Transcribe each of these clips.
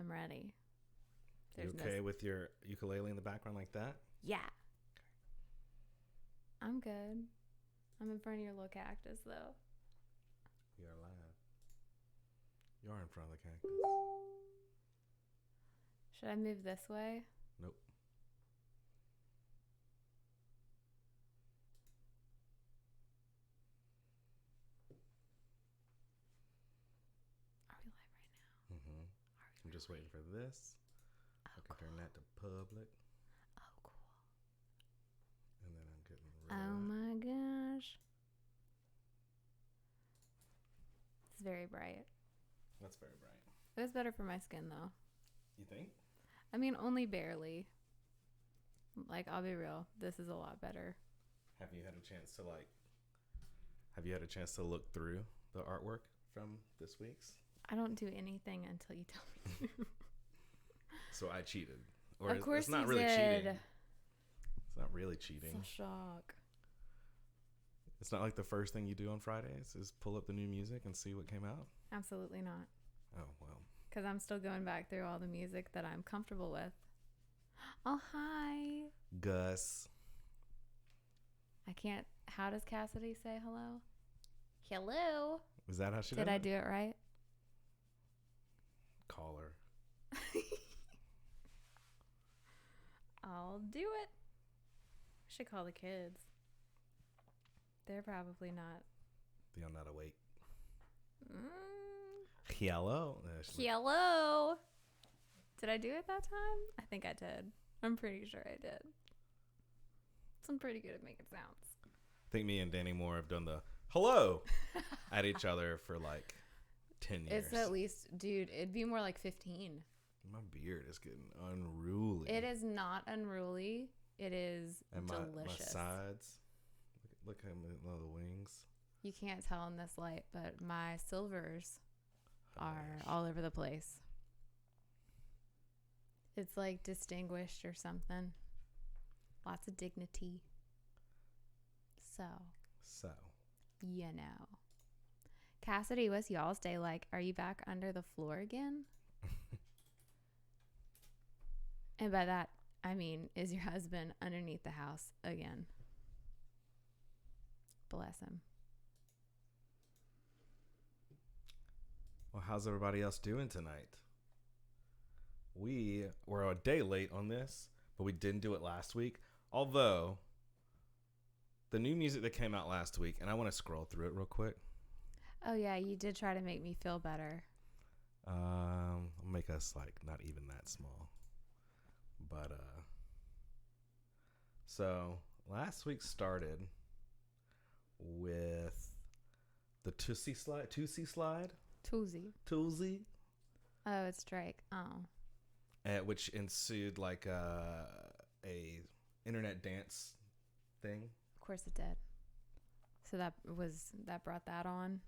I'm ready. You okay with your ukulele in the background like that? Yeah. I'm good. I'm in front of your little cactus, though. You're alive. You are in front of the cactus. Should I move this way? Nope. Are we live right now? Mm-hmm. I'm just waiting for this. I can turn that to public. Oh, cool. And then I'm getting rid of Oh that. my gosh. It's very bright. That's very bright. It was better for my skin, though. You think? I mean, only barely. Like, I'll be real. This is a lot better. Have you had a chance to look through the artwork from this week's? I don't do anything until you tell me to. So I cheated. Of course it's not you really did. cheating. It's not really cheating. It's a shock. It's not like the first thing you do on Fridays is pull up the new music and see what came out? Absolutely not. Oh, well. Because I'm still going back through all the music that I'm comfortable with. Oh, hi. Gus. I can't. How does Cassidy say hello? Hello. Is that how she does Did I do it right? Call her. I'll do it. I should call the kids. They're probably not. They're not awake. Mm. Hello. Hello. Did I do it that time? I think I did. I'm pretty sure I did. So I'm pretty good at making sounds. I think me and Danny Moore have done the hello at each other for like 10 years. It's at least, dude, it'd be more like 15. My beard is getting unruly. It is not unruly. It is and delicious. My sides. Look at my little wings. You can't tell in this light, but my silvers are all over the place. It's like distinguished or something. Lots of dignity. So, you know. Cassidy, what's y'all's day like? Are you back under the floor again? And by that, I mean, is your husband underneath the house again? Bless him. Well, how's everybody else doing tonight? We were a day late on this, but we didn't do it last week. Although, the new music that came out last week, and I want to scroll through it real quick. Oh, yeah, you did try to make me feel better. I'll make us like not even that small. But, so last week started with the Tootsie Slide. Toozy. Oh, it's Drake. Oh. Which ensued like a internet dance thing. Of course it did. So that brought that on.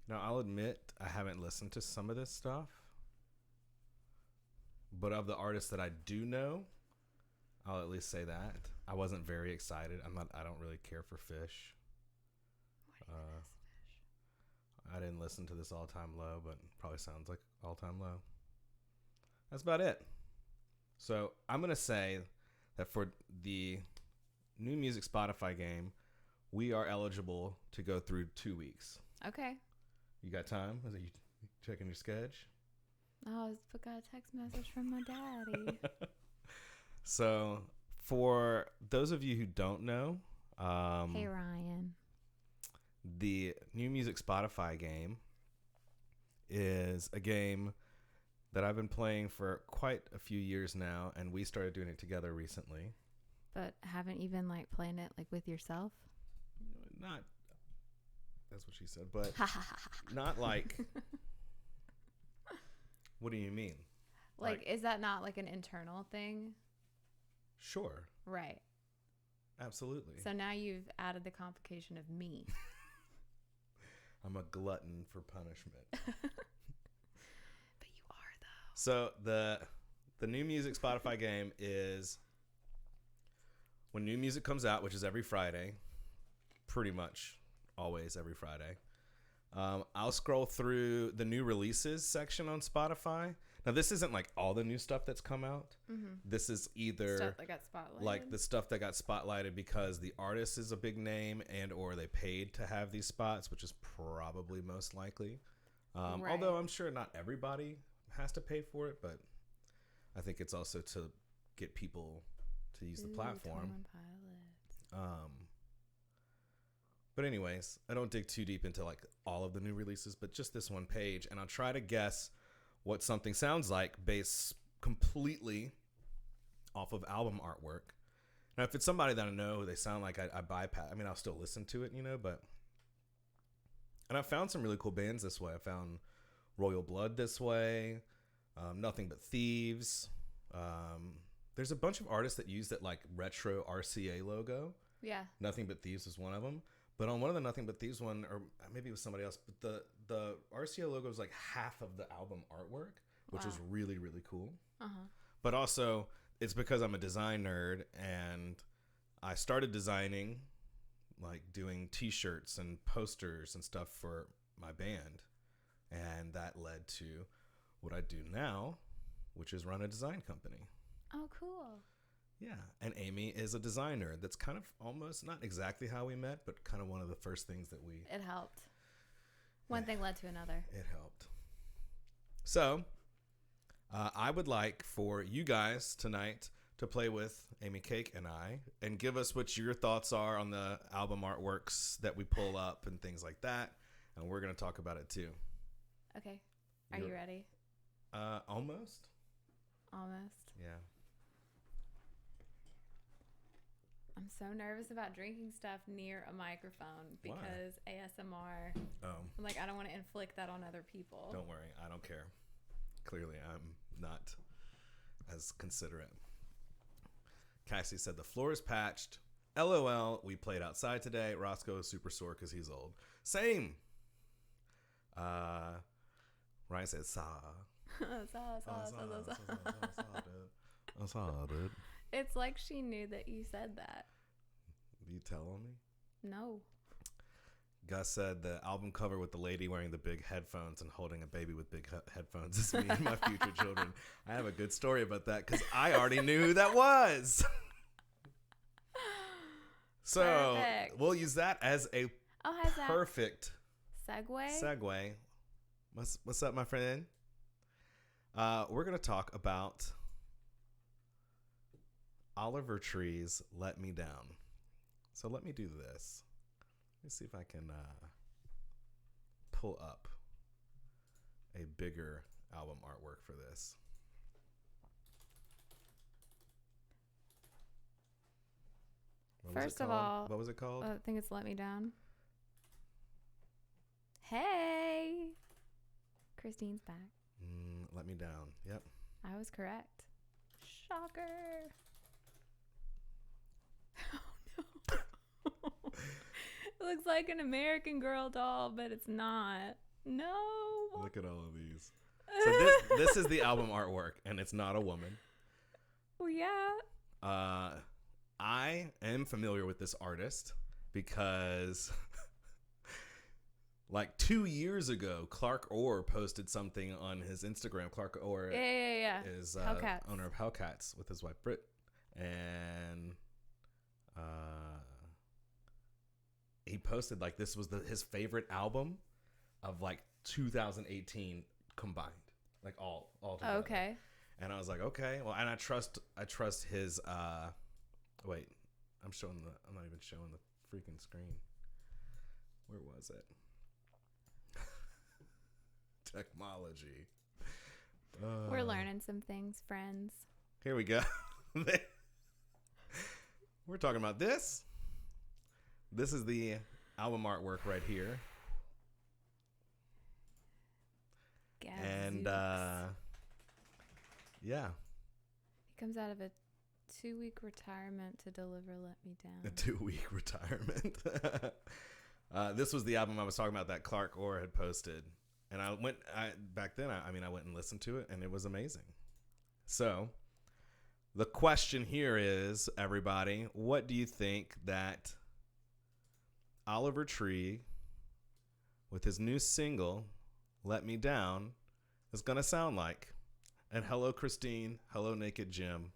Now, I'll admit I haven't listened to some of this stuff. But of the artists that I do know, I'll at least say that. I wasn't very excited. I don't really care for Fish. What even is Fish? I didn't listen to this All Time Low, but probably sounds like All Time Low. That's about it. So I'm going to say that for the new music Spotify game, we are eligible to go through 2 weeks. Okay. You got time? Is it you checking your schedule? Oh, I got a text message from my daddy. So for those of you who don't know, hey, Ryan. The new music Spotify game is a game that I've been playing for quite a few years now, and we started doing it together recently. But haven't you been like playing it like with yourself? Not, that's what she said, but not like, what do you mean? Like, is that not like an internal thing? Sure. Right. Absolutely. So now you've added the complication of me. I'm a glutton for punishment. But you are, though. So the new music Spotify game is when new music comes out, which is every Friday, pretty much always every Friday. I'll scroll through the new releases section on Spotify, Now, this isn't like all the new stuff that's come out. Mm-hmm. This is either stuff that got spotlighted. like the stuff that got spotlighted because the artist is a big name and or they paid to have these spots, which is probably most likely. Right. Although I'm sure not everybody has to pay for it, but I think it's also to get people to use the platform. But anyways, I don't dig too deep into like all of the new releases, but just this one page, and I'll try to guess what something sounds like based completely off of album artwork. Now, if it's somebody that I know they sound like, I bypass. I mean, I'll still listen to it, but. And I found some really cool bands this way. I found Royal Blood this way, Nothing But Thieves. There's a bunch of artists that use that like retro RCA logo. Yeah. Nothing But Thieves was one of them. But on one of the Nothing But Thieves one, or maybe it was somebody else, but the RCA logo is like half of the album artwork, which is really, really cool. Uh-huh. But also, it's because I'm a design nerd, and I started designing, like doing T-shirts and posters and stuff for my band. And that led to what I do now, which is run a design company. Oh, cool. Yeah, and Aimee is a designer. That's kind of almost not exactly how we met, but kind of one of the first things that we... It helped. One thing led to another. It helped. So, I would like for you guys tonight to play with Aimee Cake and I, and give us what your thoughts are on the album artworks that we pull up and things like that, and we're going to talk about it too. Okay. Are you ready? Almost. Almost? Yeah. I'm so nervous about drinking stuff near a microphone because ASMR. Oh. I'm like, I don't want to inflict that on other people. Don't worry. I don't care. Clearly, I'm not as considerate. Cassie said, the floor is patched. LOL, we played outside today. Roscoe is super sore because he's old. Same. Ryan said, saw. Saw, dude. It's like she knew that you said that. You telling me? No. Gus said the album cover with the lady wearing the big headphones and holding a baby with big headphones is me and my future children. I have a good story about that because I already knew who that was. So perfect. We'll use that as a perfect segue. What's up, my friend? We're going to talk about Oliver Tree's Let Me Down. So let me do this. Let me see if I can pull up a bigger album artwork for this. First of all, what was it called? I think it's Let Me Down. Hey, Christine's back. Let Me Down. Yep. I was correct. Shocker. It looks like an American Girl doll, but it's not. No. Look at all of these. So this is the album artwork, and it's not a woman. Well, yeah. I am familiar with this artist because like 2 years ago, Clark Orr posted something on his Instagram. Clark Orr is owner of Hellcats with his wife Britt, and he posted like this was his favorite album of like 2018 combined, like all together. Okay. And I was like, okay, well, and I trust his. Wait, I'm not even showing the freaking screen. Where was it? Technology. We're learning some things, friends. Here we go. We're talking about this. This is the album artwork right here. Gadzooks. And yeah. He comes out of a 2-week retirement to deliver Let Me Down. A 2-week retirement. This was the album I was talking about that Clark Orr had posted. And I went and listened to it, and it was amazing. So the question here is, everybody, what do you think that Oliver Tree, with his new single, Let Me Down, is going to sound like? And hello, Christine. Hello, Naked Jim.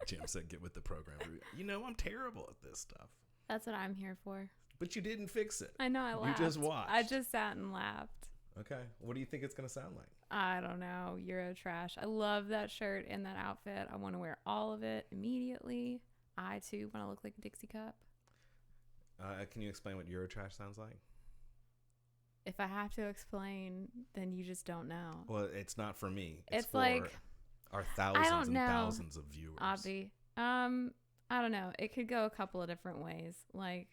Jim said, get with the program. You know, I'm terrible at this stuff. That's what I'm here for. But you didn't fix it. I know, I laughed. You just watched. I just sat and laughed. Okay. What do you think it's going to sound like? I don't know. Euro trash. I love that shirt and that outfit. I want to wear all of it immediately. I, too, want to look like a Dixie cup. Can you explain what Eurotrash sounds like? If I have to explain, then you just don't know. Well, it's not for me. It's for like our thousands and thousands of viewers. Avi. I don't know. It could go a couple of different ways. Like,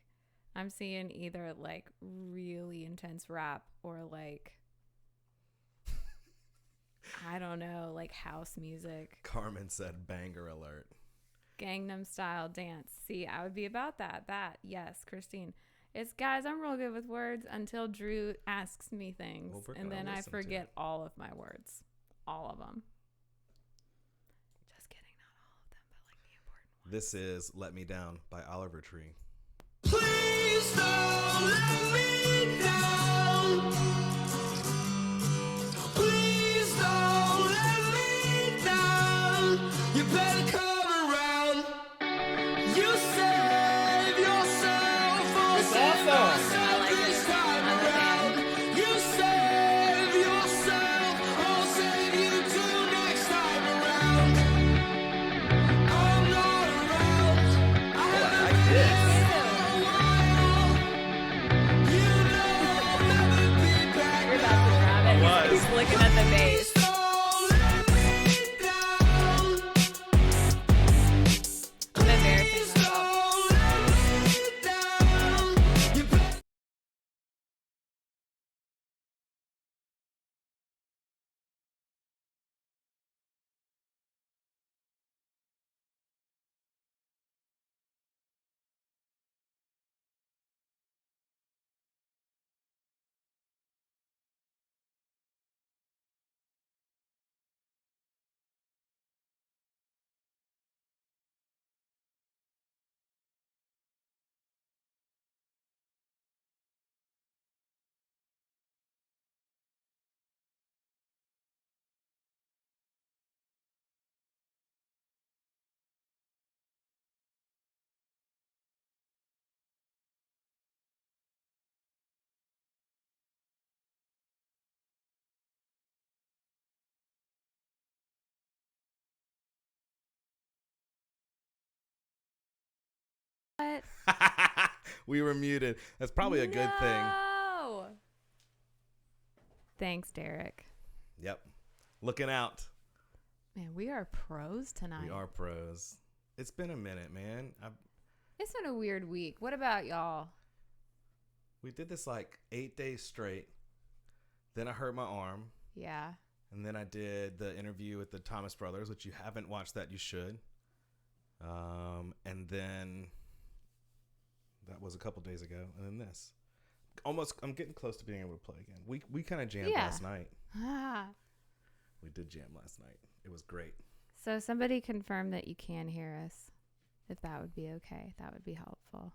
I'm seeing either like really intense rap or like I don't know, like house music. Carmen said banger alert. Gangnam Style dance. See, I would be about that. Yes, Christine. It's, guys, I'm real good with words until Drew asks me things. Well, and then I forget all of my words. All of them. Just kidding. Not all of them, but like the important ones. This is Let Me Down by Oliver Tree. Please don't let me down. Please don't let me down. You better come around. You save yourself. Oh, save yourself this time around. You save yourself. Oh, save you too next time around. I'm not around. I haven't been He's looking at the bass. I'm embarrassing myself. What? We were muted. That's probably a good thing. Thanks, Derek. Yep. Looking out. Man, we are pros tonight. We are pros. It's been a minute, man. It's been a weird week. What about y'all? We did this like 8 days straight. Then I hurt my arm. Yeah. And then I did the interview with the Thomas brothers, which you haven't watched that, you should. And then that was a couple days ago. And then this. I'm getting close to being able to play again. We kind of jammed last night. We did jam last night. It was great. So somebody confirmed that you can hear us. If that would be okay. That would be helpful.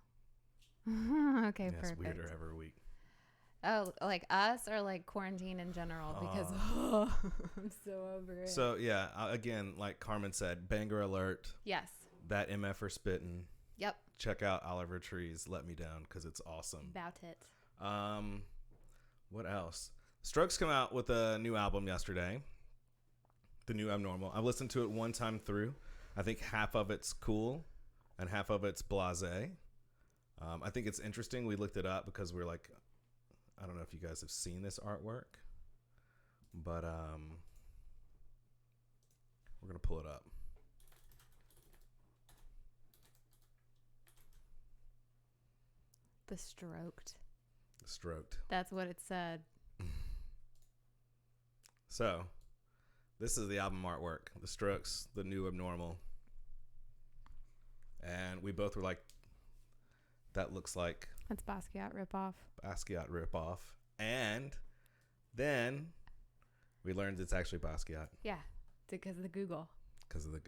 Okay, perfect. It's weirder every week. Oh, like us or like quarantine in general? Because I'm so over it. So, yeah, again, like Carmen said, banger alert. Yes. That MF spitting. Yep. Check out Oliver Tree's Let Me Down because it's awesome. About it. What else? Strokes come out with a new album yesterday. The New Abnormal. I've listened to it one time through. I think half of it's cool and half of it's blasé. I think it's interesting. We looked it up because we're like, I don't know if you guys have seen this artwork, but we're going to pull it up. The Stroked. The Stroked. That's what it said. So, this is the album artwork. The Strokes, The New Abnormal. And we both were like, that looks like... That's Basquiat ripoff. Basquiat ripoff. And then we learned it's actually Basquiat. Yeah, because of the Google. Because of the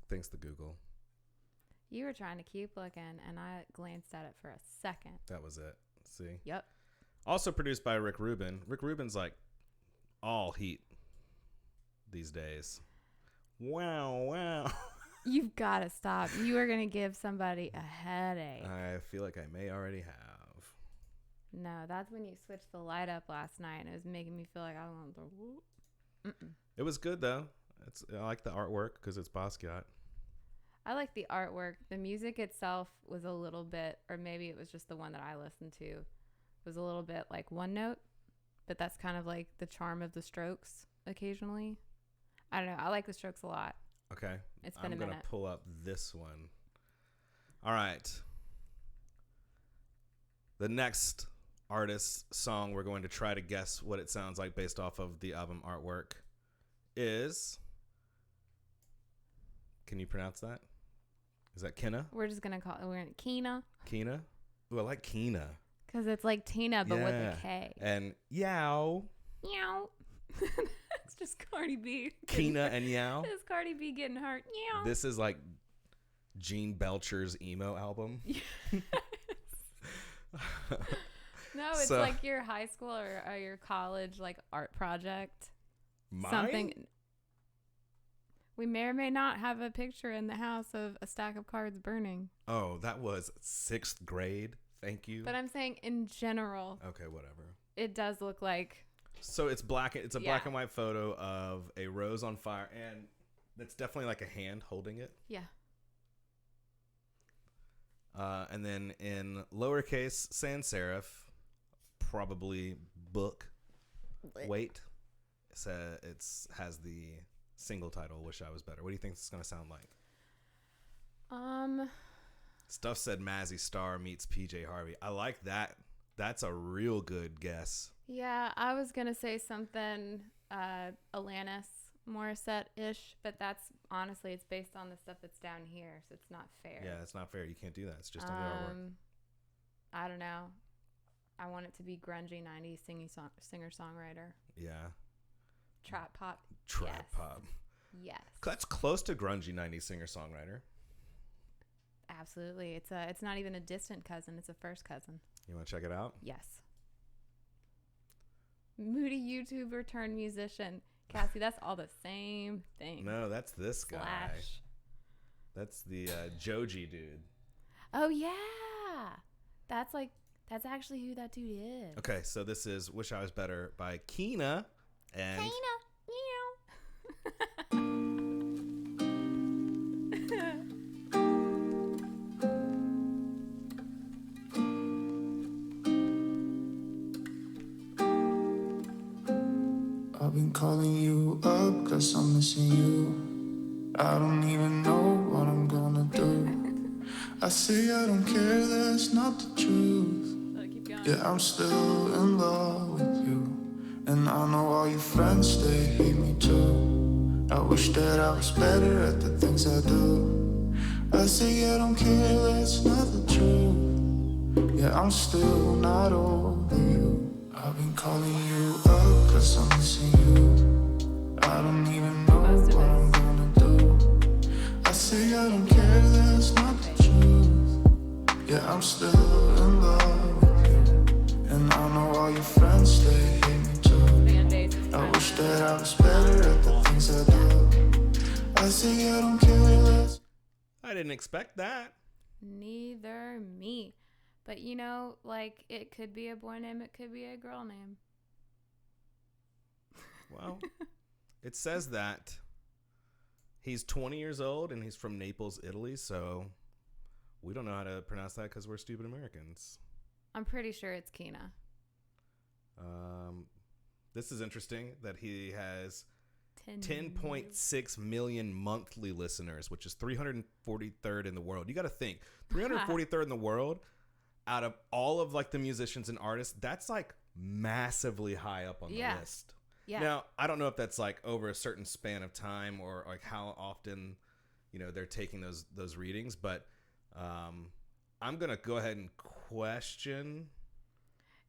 thanks to Google. You were trying to keep looking, and I glanced at it for a second. That was it. See? Yep. Also produced by Rick Rubin. Rick Rubin's like all heat these days. Wow. You've got to stop. You are going to give somebody a headache. I feel like I may already have. No, that's when you switched the light up last night, and it was making me feel like I want to whoop. It was good, though. I like the artwork because it's Basquiat. I like the artwork. The music itself was a little bit, or maybe it was just the one that I listened to, was a little bit like one note, but that's kind of like the charm of the Strokes occasionally. I don't know. I like the Strokes a lot. Okay. It's been a minute. I'm going to pull up this one. All right. The next artist's song we're going to try to guess what it sounds like based off of the album artwork is... Can you pronounce that? Is that Kina? We're just going to call it Kina. Kina? Ooh, I like Kina. Because it's like Tina, but with a K. And Yow. Yow. It's just Cardi B. Kina and Yow. It's Cardi B getting hurt. Yow. This is like Gene Belcher's emo album. Yes. No, it's like your high school or your college like art project. Mine? Something. We may or may not have a picture in the house of a stack of cards burning. Oh, that was 6th grade. Thank you. But I'm saying in general. Okay, whatever. It does look like. So it's black. It's a black and white photo of a rose on fire, and that's definitely like a hand holding it. Yeah. And then in lowercase sans serif, probably book. Wait. Has the single title, Wish I Was Better. What do you think this is going to sound like? Stuff said Mazzy Star meets PJ Harvey. I like that. That's a real good guess. Yeah, I was going to say something Alanis Morissette-ish, but that's honestly, it's based on the stuff that's down here, so it's not fair. Yeah, it's not fair. You can't do that. It's just on the artwork. I don't know. I want it to be grungy 90s singer-songwriter. Yeah. Trap pop. Trap pop. Yes. That's close to grungy 90s singer-songwriter. Absolutely. It's not even a distant cousin. It's a first cousin. You want to check it out? Yes. Moody YouTuber turned musician. Cassie, that's all the same thing. No, that's this guy. That's the Joji dude. Oh, yeah. That's actually who that dude is. Okay, so this is Wish I Was Better by Kina. And Kina. I've been calling you up 'cause I'm missing you. I don't even know what I'm gonna do. I say I don't care, that's not the truth. Yeah, I'm still in love with you. And I know all your friends, they hate me too. I wish that I was better at the things I do. I say I don't care, that's not the truth. Yeah, I'm still not over you. I've been calling you up 'cause I'm missing you. I don't even know what I'm gonna do. I say I don't care, that's not the truth. Yeah, I'm still in love with you. And I know all your friends, they hate me too. I wish that I was better at the things I do. I say I don't care. I didn't expect that. Neither me. But you know, like, it could be a boy name, it could be a girl name. Well, it says that he's 20 years old and he's from Naples, Italy, so we don't know how to pronounce that because we're stupid Americans. I'm pretty sure it's Kina. This is interesting that he has 10.6 million monthly listeners, which is 343rd in the world. You got to think, 343rd in the world out of all of like the musicians and artists, that's like massively high up on the list. Yeah. Now, I don't know if that's like over a certain span of time or like how often, you know, they're taking those readings, but I'm going to go ahead and question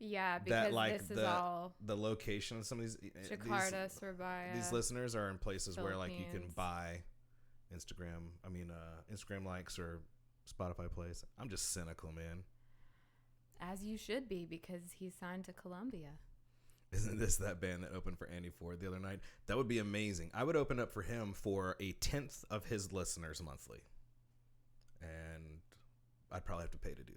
because that, like, this is all the location of some of these Jakarta, Surabaya. These listeners are in places where like you can Philippines. buy Instagram likes or Spotify plays. I'm just cynical, man. As you should be, because he's signed to Columbia. Isn't This That Band that opened for Andy Ford the other night? That would be amazing. I would open up for him for 1/10 of his listeners monthly. And I'd probably have to pay to do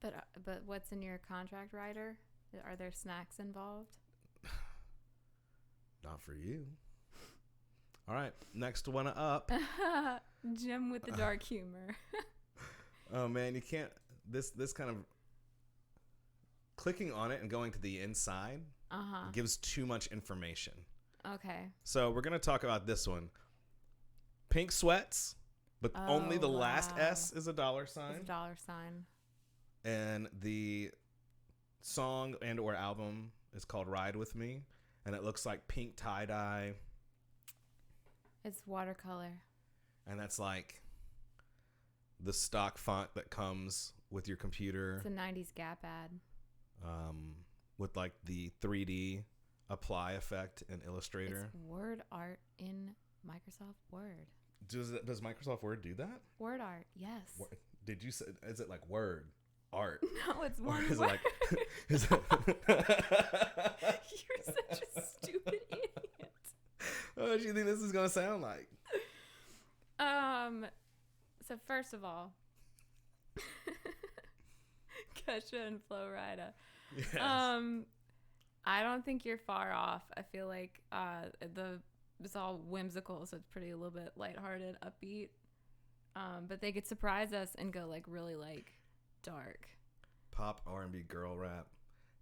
that. But what's in your contract, Ryder? Are there snacks involved? Not for you. All right, next one up. Jim with the dark humor. Oh man, you can't. This kind of clicking on it and going to the inside gives too much information. Okay. So we're gonna talk about this one. Pink sweats, but only the last S is a $. It's a $. And the song and or album is called Ride With Me, and it looks like pink tie-dye. It's watercolor. And that's like the stock font that comes with your computer. It's a 90s Gap ad. With like the 3D apply effect in Illustrator. It's word art in Microsoft Word. Does Microsoft Word do that? Word art, yes. Did you say, is it like word art? No, it's one is word. Is it You're such a stupid idiot. What do you think this is going to sound like? So first of all, Kesha and Flo Rida. Yes. I don't think you're far off. I feel like it's all whimsical, so it's pretty a little bit lighthearted, upbeat. But they could surprise us and go like really like dark. Pop R&B girl rap.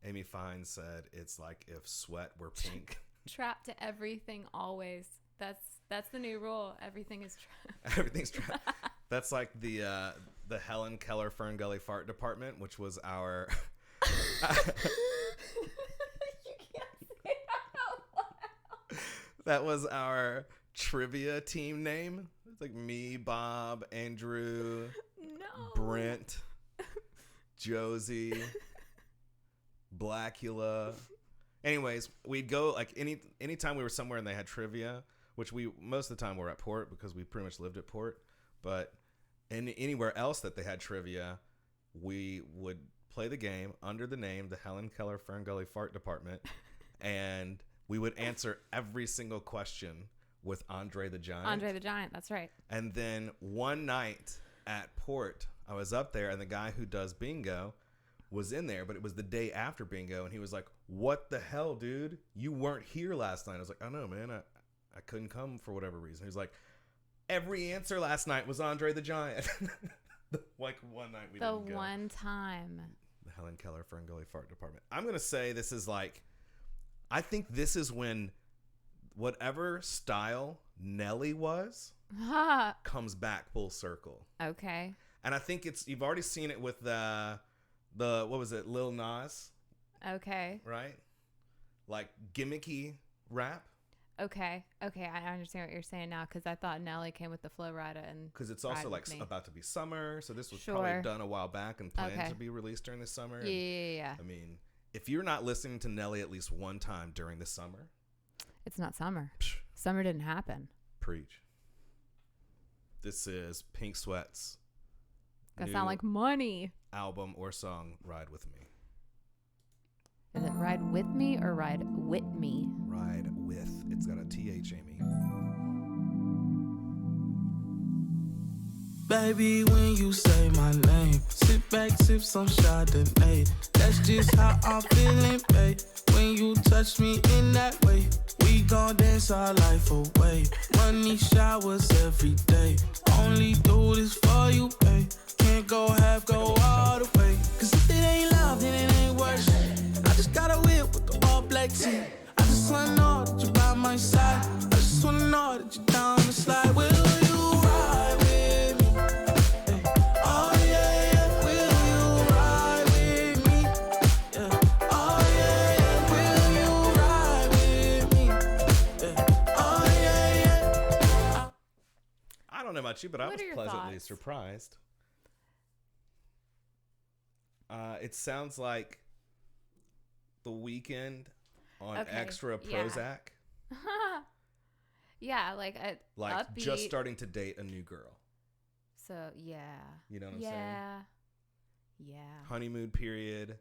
Amy Fine said it's like if sweat were pink. Trapped to everything always. That's the new rule. Everything is trapped. Everything's trapped. That's like the Helen Keller Fern Gully Fart Department, which was our. You can't say that out loud. That was our trivia team name. It's like me, Bob, Andrew, Brent, Josie, Blackula. Anyways, we'd go like anytime we were somewhere and they had trivia, which we most of the time were at Port because we pretty much lived at Port. But anywhere else that they had trivia, we would play the game under the name the Helen Keller Fern Gully Fart Department, and we would answer every single question with Andre the Giant. Andre the Giant, that's right. And then one night at Port, I was up there, and the guy who does bingo was in there, but it was the day after bingo, and he was like, "What the hell, dude? You weren't here last night." I was like, "I know, man. I couldn't come for whatever reason." He was like, "Every answer last night was Andre the Giant." Like one night we didn't go. The one time. The Helen Keller Fern Gully Fart Department. I'm going to say this is like, I think this is when whatever style Nelly was comes back full circle. Okay. And I think you've already seen it with the what was it, Lil Nas? Okay. Right? Like gimmicky rap. Okay. I understand what you're saying now because I thought Nelly came with the Flo Rida and because it's also like about to be summer, so this was probably done a while back and planned to be released during the summer. Yeah. I mean, if you're not listening to Nelly at least one time during the summer, it's not summer. Summer didn't happen. Preach. This is Pink Sweats. That sound like money. Album or song, Ride With Me. Is it Ride With Me or Ride With Me? Ride With. It's got a TH, Amy. Baby, when you say my name, sit back, sip some Chardonnay. That's just how I'm feeling, babe. When you touch me in that way, we gon' dance our life away. Money showers every day. Only do this for you, babe. Can't go half, go all the way. Cause if it ain't love, then it ain't worth it. I just got a whip with the all black tee. I just wanna know that you're by my side. I just wanna know that you're down the slide. Will you ride with me? Hey. Oh yeah, yeah. Will you ride with me? Yeah. Oh yeah, yeah. Will you ride with me? Yeah. Oh yeah, yeah. I don't know about you, but I was pleasantly surprised. It sounds like The Weeknd on extra Prozac. Yeah, like like upbeat. Just starting to date a new girl. So yeah. You know what I'm saying? Yeah. Honeymoon period.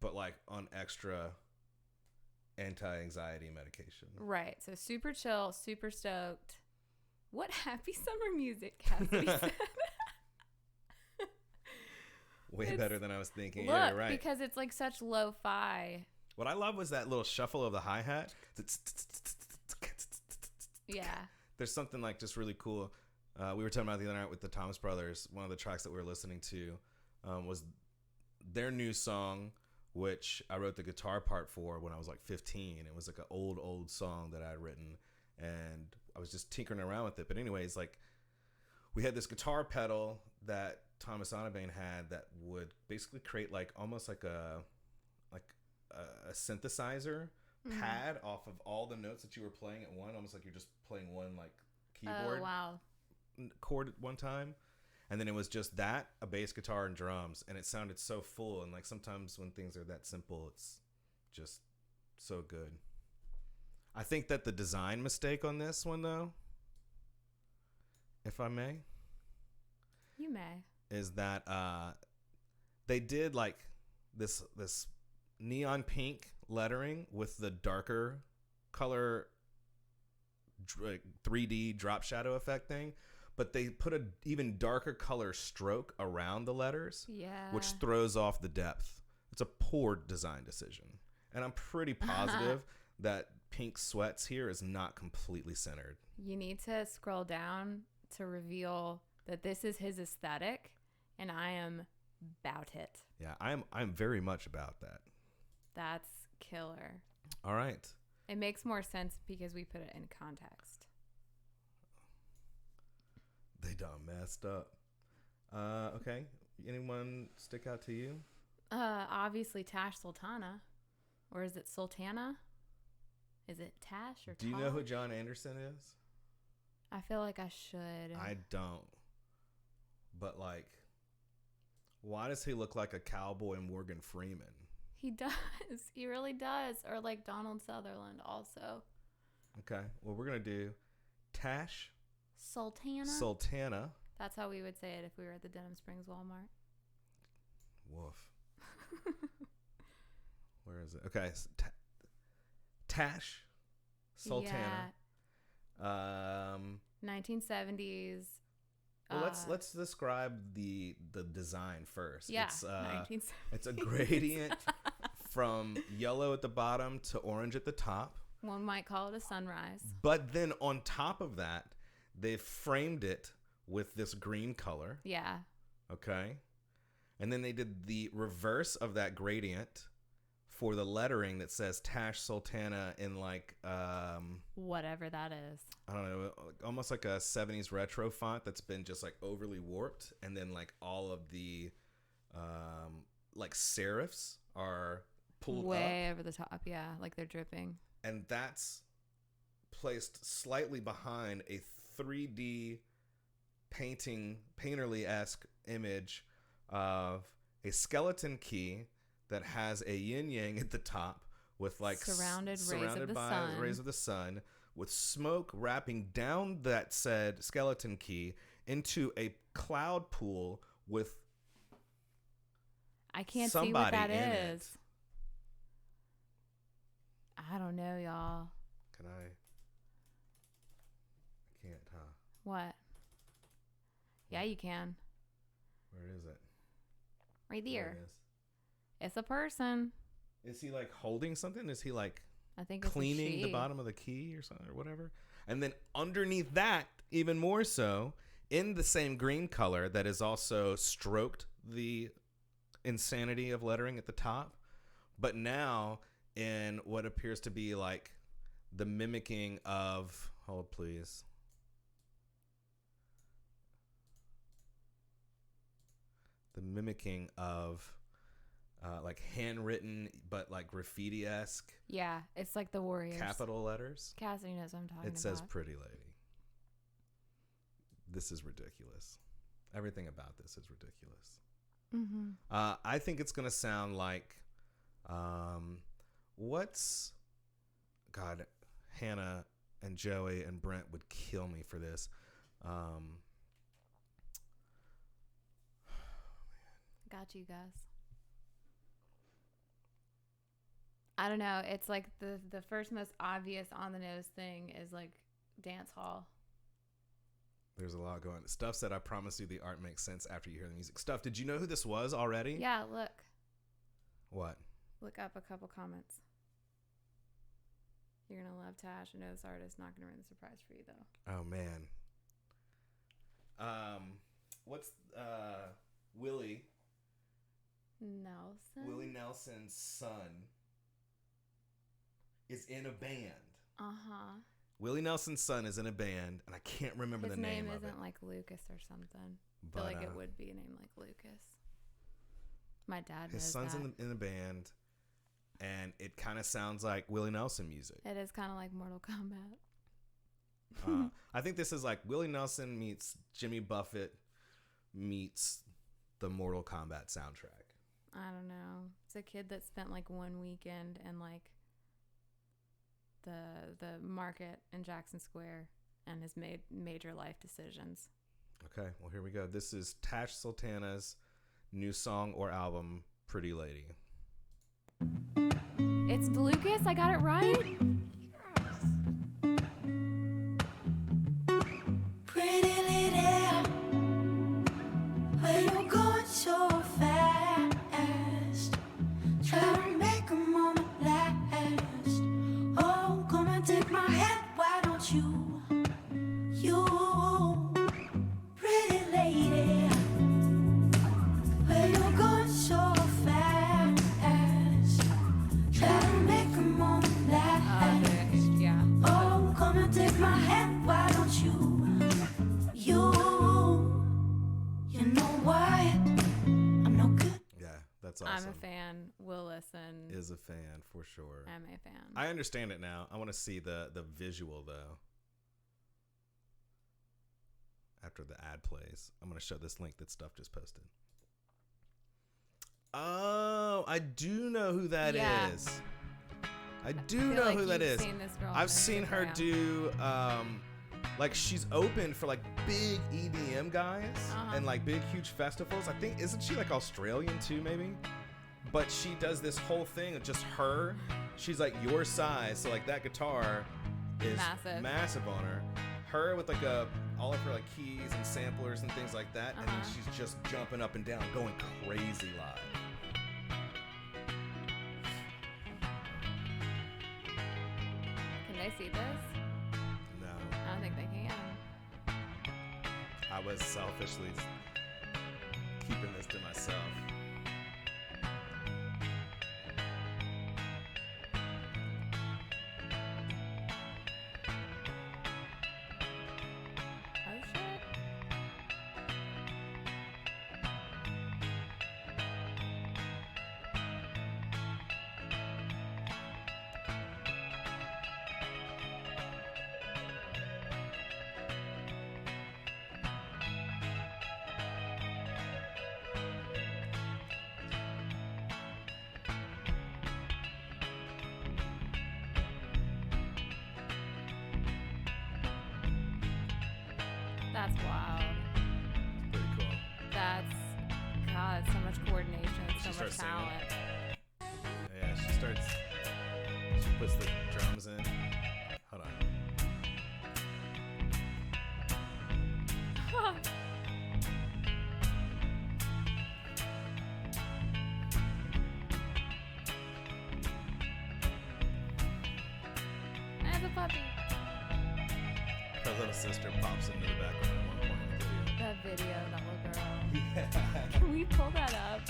but like on extra anti-anxiety medication. Right. So super chill, super stoked. What happy summer music, Cassidy said. Way better than I was thinking. Look, yeah, you're right. Because it's like such lo-fi. What I love was that little shuffle of the hi-hat. Yeah. There's something like just really cool. We were talking about the other night with the Thomas Brothers. One of the tracks that we were listening to was their new song, which I wrote the guitar part for when I was like 15. It was like an old song that I had written, and I was just tinkering around with it. But anyways, like we had this guitar pedal that Thomas Onabane had that would basically create like almost like a synthesizer pad off of all the notes that you were playing at one, almost like you're just playing one like keyboard chord at one time. And then it was just that, a bass guitar and drums, and it sounded so full. And like sometimes when things are that simple, it's just so good. I think that the design mistake on this one, though, if I may, you may, is that they did like this neon pink lettering with the darker color 3D drop shadow effect thing, but they put an even darker color stroke around the letters, which throws off the depth. It's a poor design decision, and I'm pretty positive that pink sweats here is not completely centered. You need to scroll down to reveal that this is his aesthetic, and I am about it. Yeah, I'm very much about that. That's killer. All right. It makes more sense because we put it in context. They done messed up. Okay. Anyone stick out to you? Obviously Tash Sultana. Or is it Sultana? Is it Tash or Tash? Do you know who John Anderson is? I feel like I should. I don't. But like, why does he look like a cowboy Morgan Freeman? He does. He really does. Or like Donald Sutherland also. Okay. Well, we're going to do Tash Sultana. That's how we would say it if we were at the Denham Springs Walmart. Woof. Where is it? Okay. Tash Sultana. Yeah. 1970s. Well, let's describe the design first. Yeah. It's a gradient from yellow at the bottom to orange at the top. One might call it a sunrise. But then on top of that, they've framed it with this green color. Yeah. Okay. And then they did the reverse of that gradient for the lettering that says Tash Sultana in like whatever that is. I don't know, almost like a 70s retro font that's been just like overly warped, and then like all of the like serifs are pulled way up. Over the top, yeah, like they're dripping. And that's placed slightly behind a 3D painterly-esque image of a skeleton key that has a yin yang at the top with like surrounded by rays of the sun, with smoke wrapping down that said skeleton key into a cloud pool with I can't see what that is. I don't know, y'all. Can I can't, huh? What? Yeah, you can. Where is it? Right there. There it is. It's a person. Is he like holding something? Is he like I think cleaning the bottom of the key or something or whatever? And then underneath that, even more so, in the same green color that is also stroked the insanity of lettering at the top, but now in what appears to be like the mimicking of, hold please. The mimicking of like handwritten but like graffiti-esque. Yeah, it's like the Warriors. Capital letters. Cassidy knows what I'm talking about. It says pretty lady. This is ridiculous. Everything about this is ridiculous. Mm-hmm. I think it's going to sound like God, Hannah and Joey and Brent would kill me for this. Got you guys. I don't know. It's like the first most obvious on the nose thing is like dance hall. There's a lot going on. Stuff said, I promise you the art makes sense after you hear the music. Stuff, did you know who this was already? Yeah, look. What? Look up a couple comments. You're going to love Tash. I know this artist. Not going to ruin the surprise for you, though. Oh, man. What's Willie Nelson? Willie Nelson's son is in a band. Uh-huh. Willie Nelson's son is in a band, and I can't remember the name of it. His name isn't like Lucas or something. But, I feel like it would be a name like Lucas. My dad knows his son's that. in the band, and it kind of sounds like Willie Nelson music. It is kind of like Mortal Kombat. I think this is like Willie Nelson meets Jimmy Buffett meets the Mortal Kombat soundtrack. I don't know. It's a kid that spent like one weekend in like the market in Jackson Square and has made major life decisions. Okay, well, here we go. This is Tash Sultana's new song or album, Pretty Lady. It's Lucas. I got it right. Pretty lady, where you going so fast? Try to make a moment last. Oh, come and take my hand, why don't you? You, pretty lady, where you going so fast? Try to make a moment last. Yeah. Oh, come and take my hand, why don't you? You know why? I'm no good. Yeah, that's awesome. I'm a fan. Will listen. Is a fan for sure. I'm a fan. I understand it now. I want to see the visual though. After the ad plays, I'm going to show this link that Stuff just posted. Oh, I do know who that is. I do know like who that you've is. seen this girl on I've seen her Instagram. do like she's opened for like big EDM guys and like big huge festivals. I think isn't she like Australian too maybe? But she does this whole thing of just her. She's like your size, so like that guitar is massive on her. Her with like all of her like keys and samplers and things like that, and then she's just jumping up and down, going crazy live. Can they see this? No, I don't think they can. I was selfishly keeping this to myself. Oh shit. That's wild. Pretty cool. That's, God, so much coordination, so much starts singing. talent. Yeah, she puts the drums in. Hold on. I have a puppy. Her little sister pops into the background at one point in the video. That video, that little girl. Yeah. Can we pull that up?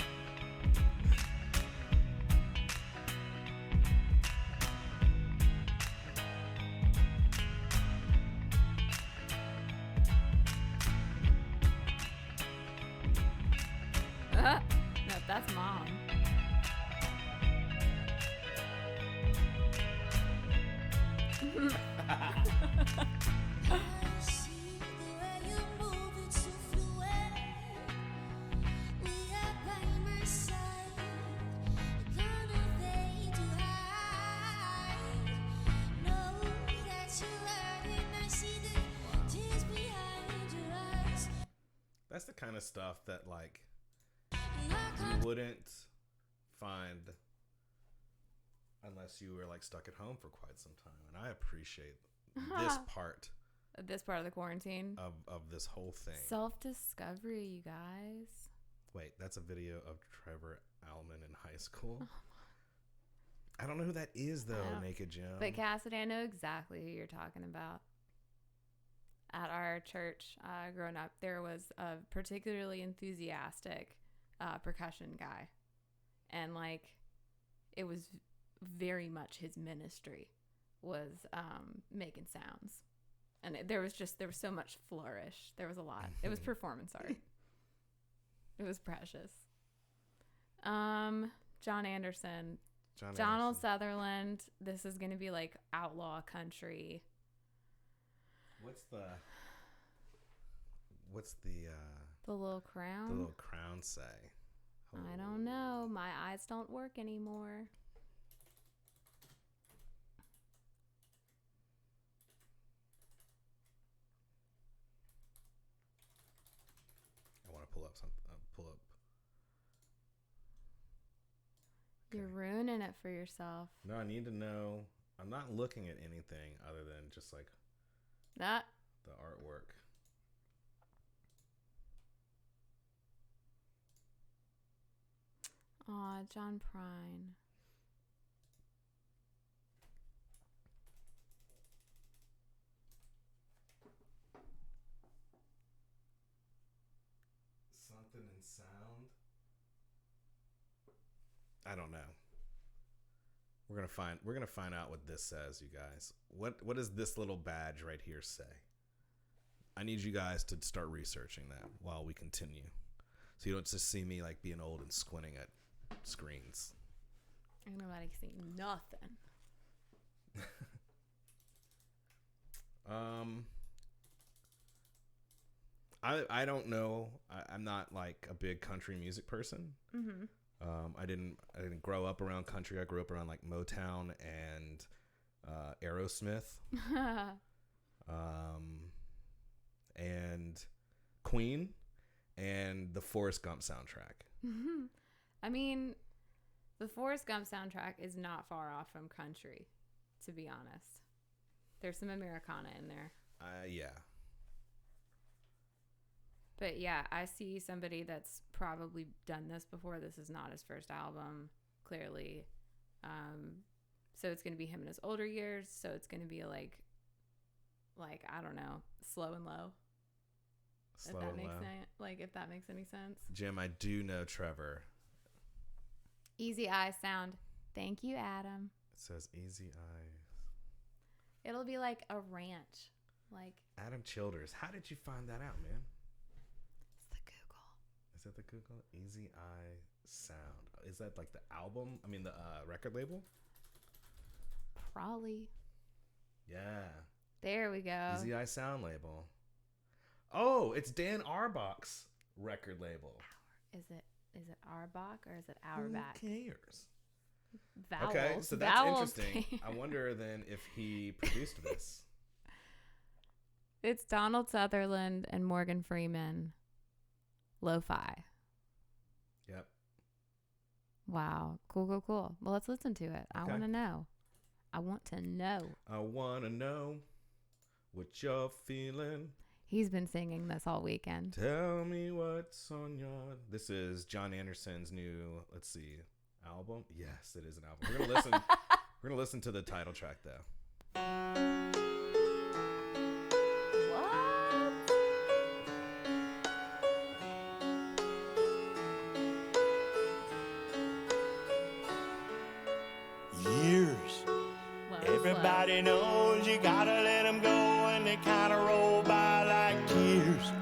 No, that's mom. That's the kind of stuff that like you wouldn't find Unless you were like stuck at home for quite some time, and I appreciate this part. This part of the quarantine of this whole thing. Self-discovery, you guys. Wait, that's a video of Trevor Allman in high school. I don't know who that is though, Naked Jim. But Cassidy, I know exactly who you're talking about. At our church, growing up, there was a particularly enthusiastic percussion guy, and like it was very much his ministry was making sounds, and there was so much flourish. There was a lot. It was performance art. It was precious. John Anderson, Donald Sutherland. This is gonna be like outlaw country. What's the The Little Crown? The Little Crown say? Oh. I don't know. My eyes don't work anymore. I want to pull up something. You're ruining it for yourself. No, I need to know. I'm not looking at anything other than just like that the artwork. Aw, John Prine. Something in sound. I don't know. We're gonna find out what this says, you guys. What does this little badge right here say? I need you guys to start researching that while we continue, so you don't just see me like being old and squinting at screens. Ain't nobody see nothing. I don't know. I'm not like a big country music person. Mm-hmm. I didn't grow up around country. I grew up around like Motown and Aerosmith, and Queen, and the Forrest Gump soundtrack. Mm-hmm. I mean, the Forrest Gump soundtrack is not far off from country, to be honest. There's some Americana in there. Yeah. But yeah, I see somebody that's probably done this before. This is not his first album, clearly. So it's going to be him in his older years. So it's going to be like I don't know, slow and low. Slow if that and makes low. sense. Like if that makes any sense. Jim, I do know Trevor. Easy Eye sound. Thank you, Adam. It says Easy Eyes. It'll be like a ranch. Like Adam Childers. How did you find that out, man? It's the Google. Is that the Google? Easy Eye Sound. Is that like the album? I mean the record label? Probably. Yeah. There we go. Easy Eye Sound label. Oh, it's Dan Auerbach's record label. Is it Auerbach or is it Auerbach? Who cares? Vowels. Okay, so that's Vowels. interesting. I wonder then if he produced this. It's Donald Sutherland and Morgan Freeman. Lo-fi. Yep. Wow. Cool. Well, let's listen to it. I want to know. I want to know what you're feeling. He's been singing this all weekend. Tell me what's on your... This is John Anderson's new, let's see, album. Yes, it is an album. We're gonna listen to the title track though. What? Years. Everybody knows you gotta let them go, and they kinda roll by like tears.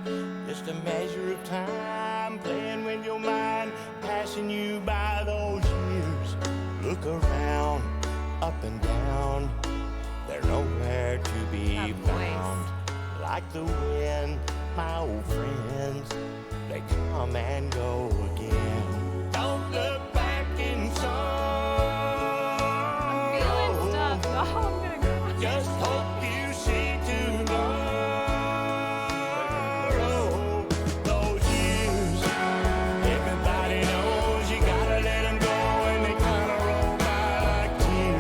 Just a measure of time playing with your mind, passing you by those years. Look around, up and down, they're nowhere to be found. Like the wind, my old friends, they come and go again. Don't look back in just hope you see tomorrow. Those years, everybody knows you gotta let them go, and they kinda roll by like tears.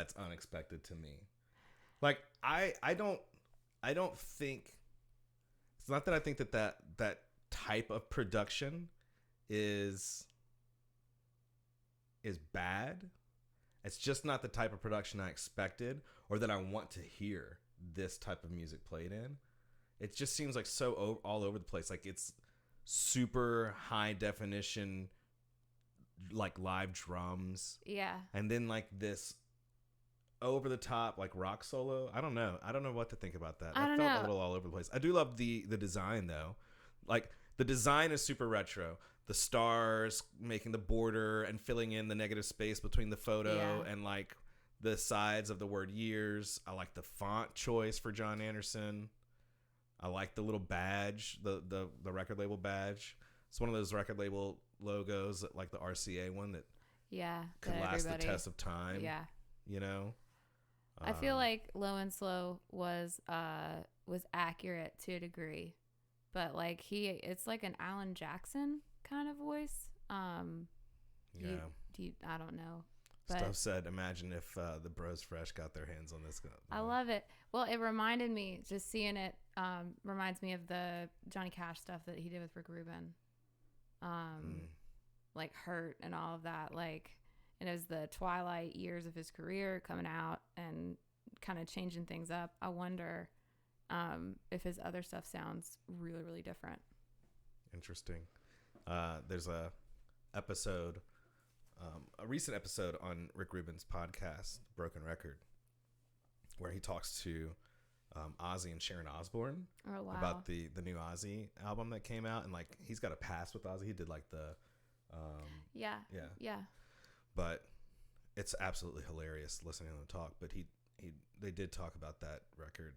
that's unexpected to me. Like I don't think, it's not that I think that type of production is bad. It's just not the type of production I expected or that I want to hear this type of music played in. It just seems like so all over the place. Like it's super high definition, like live drums. Yeah. And then like this over the top like rock solo. I don't know what to think about that. I don't felt know. a little all over the place. I do love the design though. Like the design is super retro. The stars making the border and filling in the negative space between the photo and like the sides of the word years. I like the font choice for John Anderson. I like the little badge, the record label badge. It's one of those record label logos, like the RCA one that could last the test of time. Yeah. You know? I feel like Low and Slow was accurate to a degree. But like it's like an Alan Jackson kind of voice. I don't know. But Stuff said, imagine if the Bros Fresh got their hands on this. I love it. Well, it reminded me, just seeing it reminds me of the Johnny Cash stuff that he did with Rick Rubin. Like Hurt and all of that. Like, and it was the twilight years of his career coming out and kind of changing things up. I wonder if his other stuff sounds really, really different. Interesting. There's a recent episode on Rick Rubin's podcast, Broken Record, where he talks to Ozzy and Sharon Osbourne about the new Ozzy album that came out, and like he's got a past with Ozzy. He did like the yeah. But it's absolutely hilarious listening to them talk. But they did talk about that record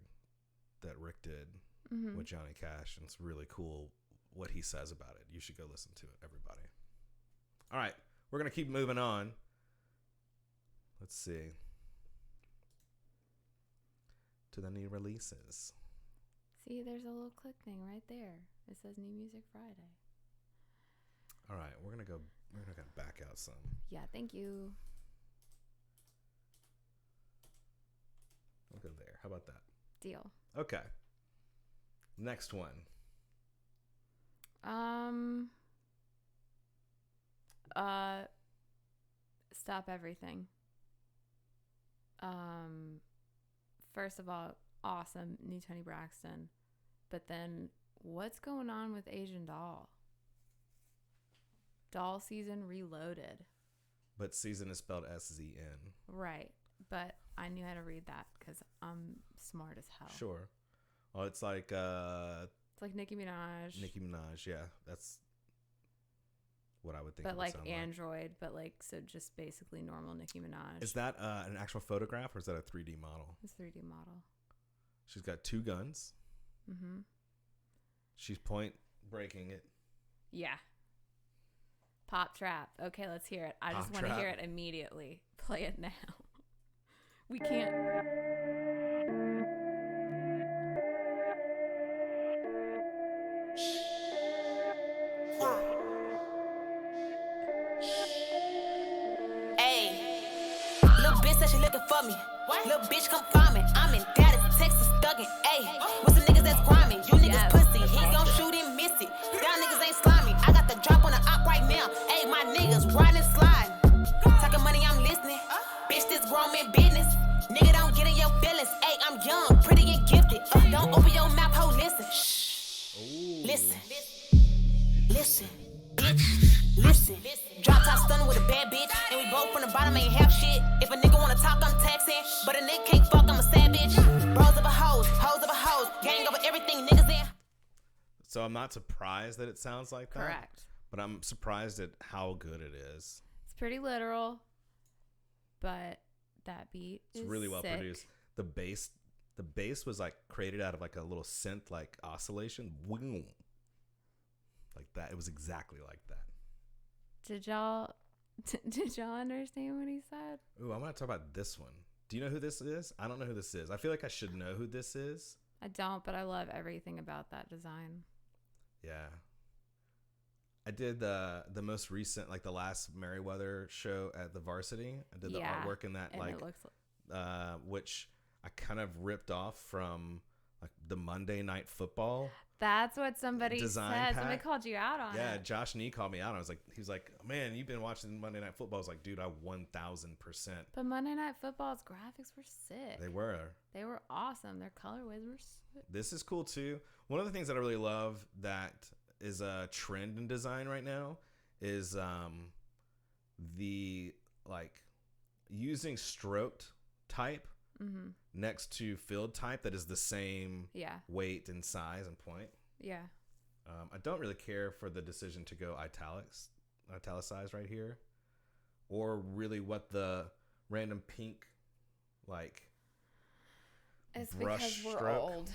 that Rick did with Johnny Cash, and it's really cool what he says about it. You should go listen to it, everybody. All right, we're gonna keep moving on. Let's see. To the new releases. See, there's a little click thing right there. It says New Music Friday. All right, we're gonna back out some. Yeah, thank you. We'll go there. How about that? Deal. Okay. Next one. Stop Everything. First of all, awesome new Tony Braxton, but then what's going on with Asian Doll? Doll Season Reloaded. But season is spelled SZN. Right, but I knew how to read that because I'm smart as hell. Sure. Well, it's like it's like Nicki Minaj. Nicki Minaj, yeah, that's what I would think. But it like would sound Android, but like so just basically normal Nicki Minaj. Is that an actual photograph or is that a 3D model? It's a 3D model. She's got two guns. Mm-hmm. She's point breaking it. Yeah. Pop Trap. Okay, let's hear it. I just want to hear it immediately. Play it now. We can't. Little bitch said she looking for me. What? Little bitch come find me. I'm in Dallas, Texas, thuggin'. Ayy, with some niggas that's grimy. You niggas pussy. He gon' shoot and miss it. Y'all niggas ain't slimy. I got the drop on the op right now. Ayy, my niggas riding and sliding. Talking money, I'm listening. Bitch, this grown man business. Nigga, don't get in your feelings. Ayy, I'm young, pretty and gifted. Don't open your mouth, ho, listen. Shh. Listen. Listen. Bitch. Listen. Drop top stunning with a bad bitch. And we both from the bottom ain't half shit. If a nigga wanna talk, I'm taxing. But a nigga can't fuck, I'm a savage. Bros of a hoes of a hoes. Gang over everything, niggas in. So I'm not surprised that it sounds like that. Correct. But I'm surprised at how good it is. It's pretty literal, but that beat It's is really well sick. produced. The bass was like created out of like a little synth like oscillation. Like that. It was exactly like that. Did y'all understand what he said? Ooh, I want to talk about this one. Do you know who this is? I don't know who this is. I feel like I should know who this is. I don't, but I love everything about that design. Yeah. I did the most recent, like the last Merriweather show at the Varsity. I did the artwork in that, and like it looks which I kind of ripped off from like the Monday Night Football. That's what somebody Design said. pack. Somebody called you out on it. Yeah, Josh Nee called me out. He was like, man, you've been watching Monday Night Football. I was like, dude, I 1000%. But Monday Night Football's graphics were sick. They were awesome. Their colorways were sick. This is cool too. One of the things that I really love that is a trend in design right now is the like using stroked type next to filled type that is the same weight and size and point. Yeah. I don't really care for the decision to go italicized right here, or really what the random pink like it's brush because we're stroke. old.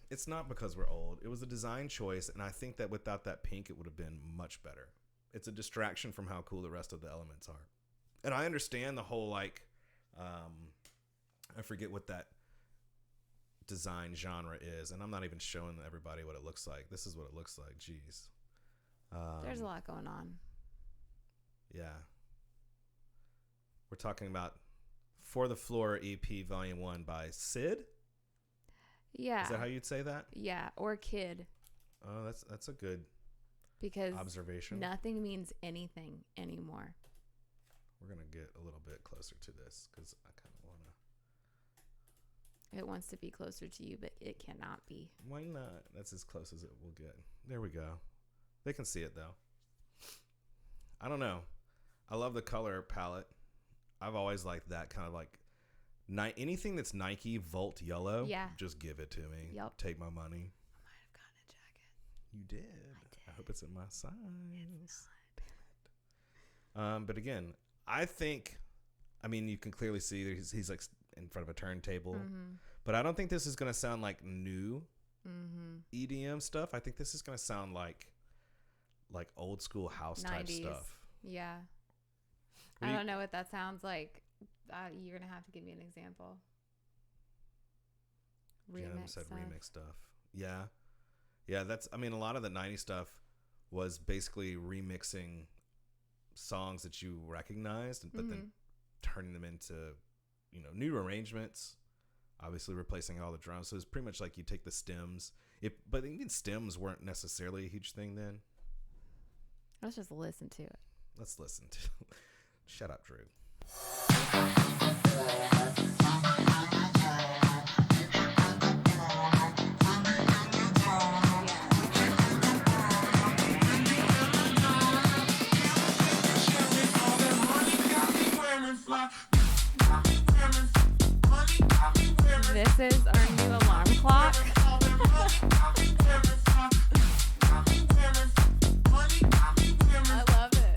It's not because we're old. It was a design choice, and I think that without that pink, it would have been much better. It's a distraction from how cool the rest of the elements are. And I understand the whole like I forget what that design genre is, and I'm not even showing everybody what it looks like. This is what it looks like. Jeez. There's a lot going on. Yeah. We're talking about For the Floor EP Volume 1 by Sid? Yeah. Is that how you'd say that? Yeah, or Kid. Oh, that's a good because observation. Nothing means anything anymore. We're going to get a little bit closer to this because I kind of want to. It wants to be closer to you, but it cannot be. Why not? That's as close as it will get. There we go. They can see it, though. I don't know. I love the color palette. I've always liked that kind of like anything that's Nike Volt yellow. Yeah. Just give it to me. Yep. Take my money. I might have gotten a jacket. You did. I did. I hope it's in my size. It's not. But again, I think, I mean, you can clearly see that he's like in front of a turntable. Mm-hmm. But I don't think this is going to sound like new EDM stuff. I think this is going to sound like old school house 90s. type stuff. Yeah. I don't know what that sounds like. You're going to have to give me an example. Remix said stuff. Remix stuff. Yeah. Yeah, a lot of the 90s stuff was basically remixing songs that you recognized, but then turning them into, new arrangements, obviously replacing all the drums. So it's pretty much like you take the stems. But even stems weren't necessarily a huge thing then. Let's just listen to it. Let's listen to Shut up, Drew. This is our new alarm clock. I love it.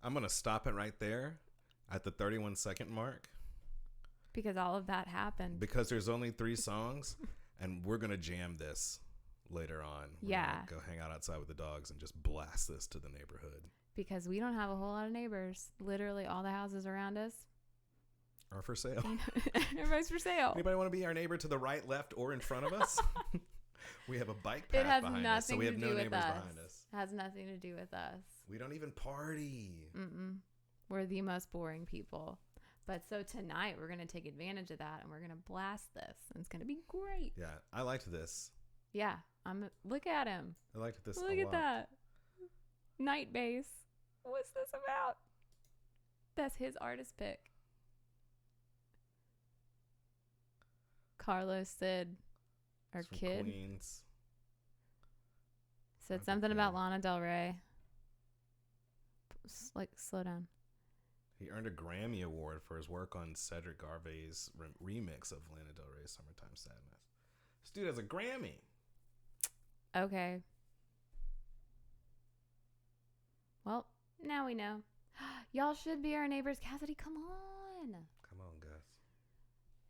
I'm going to stop it right there at the 31-second mark. Because all of that happened. Because there's only 3 songs, and we're going to jam this later on. We're gonna go hang out outside with the dogs and just blast this to the neighborhood. Because we don't have a whole lot of neighbors. Literally all the houses around us are for sale. Everybody's for sale. Anybody want to be our neighbor to the right, left, or in front of us? We have a bike path behind us, so we have no neighbors behind us. It has nothing to do with us. We don't even party. We're the most boring people. But so tonight we're going to take advantage of that and we're going to blast this. And it's going to be great. Yeah, I liked this. Yeah, look at him. I liked this Look a lot. at that. Night base. What's this about? That's his artist pick. Carlos said, our kid. Queens. Said something about Lana Del Rey. Like, slow down. He earned a Grammy Award for his work on Cedric Garvey's remix of Lana Del Rey's Summertime Sadness. This dude has a Grammy. Okay. Well, now we know. Y'all should be our neighbors. Cassidy, come on. Come on, guys.